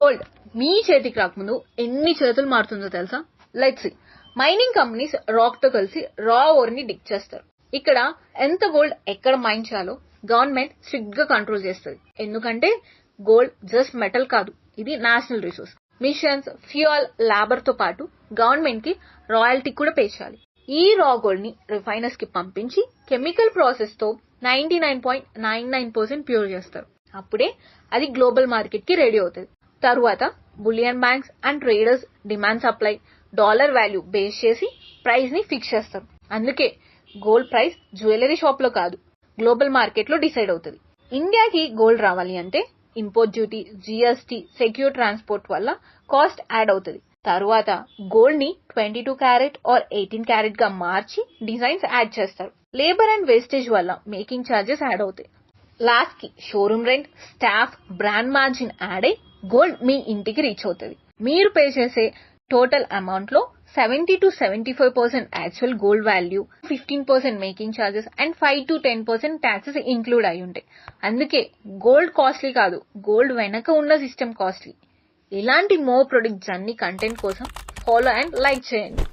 Gold మీ చేతికి రాకముందు ఎన్ని చేతులు మారుతుందో తెలుసా? Let's see. Mining companies rock తో కలిసి రా ఓర్ ని డిక్ చేస్తారు. ఇక్కడ ఎంత గోల్డ్ ఎక్కడ మైన్ చేయాలో గవర్నమెంట్ స్ట్రిక్ట్ గా కంట్రోల్ చేస్తుంది. ఎందుకంటే గోల్డ్ జస్ట్ మెటల్ కాదు, ఇది national resource. Machines, fuel, labour తో పాటు గవర్నమెంట్ కి రాయల్టీ కూడా పే చేయాలి. ఈ రా గోల్డ్ ని రిఫైనర్స్ కి పంపించి కెమికల్ ప్రాసెస్ తో 99.99% ప్యూర్ చేస్తారు. అప్పుడే అది గ్లోబల్ మార్కెట్ కి రెడీ అవుతుంది. తరువాత bullion banks and traders demand supply dollar value base చేసి ప్రైస్ ని ఫిక్స్ చేస్తారు. అందుకే గోల్డ్ ప్రైస్ జ్యువెలరీ షాప్ లో కాదు, గ్లోబల్ మార్కెట్ లో డిసైడ్ అవుతుంది. ఇండియాకి గోల్డ్ రావాలి అంటే import duty, GST, secure transport వల్ల కాస్ట్ యాడ్ అవుతుంది. తరువాత గోల్డ్ ని 22 క్యారెట్ ఆర్ 18 క్యారెట్ గా మార్చి డిజైన్స్ యాడ్ చేస్తారు. లేబర్ అండ్ వేస్టేజ్ వల్ల మేకింగ్ ఛార్జెస్ యాడ్ అవుతాయి. లాస్ట్ కి showroom rent, staff, brand margin add అయి గోల్డ్ మీ ఇంటికి రీచ్ అవుతుంది. మీరు పే చేసే టోటల్ అమౌంట్ లో 70 to 75% actual gold value, 15% making charges and 5 to 10% taxes include అయి ఉంటాయి. అందుకే గోల్డ్ కాస్ట్లీ కాదు, గోల్డ్ వెనక ఉన్న సిస్టమ్ కాస్ట్లీ. ఇలాంటి మోర్ ప్రొడక్ట్స్ అన్ని కంటెంట్ కోసం ఫాలో అండ్ లైక్ చేయండి.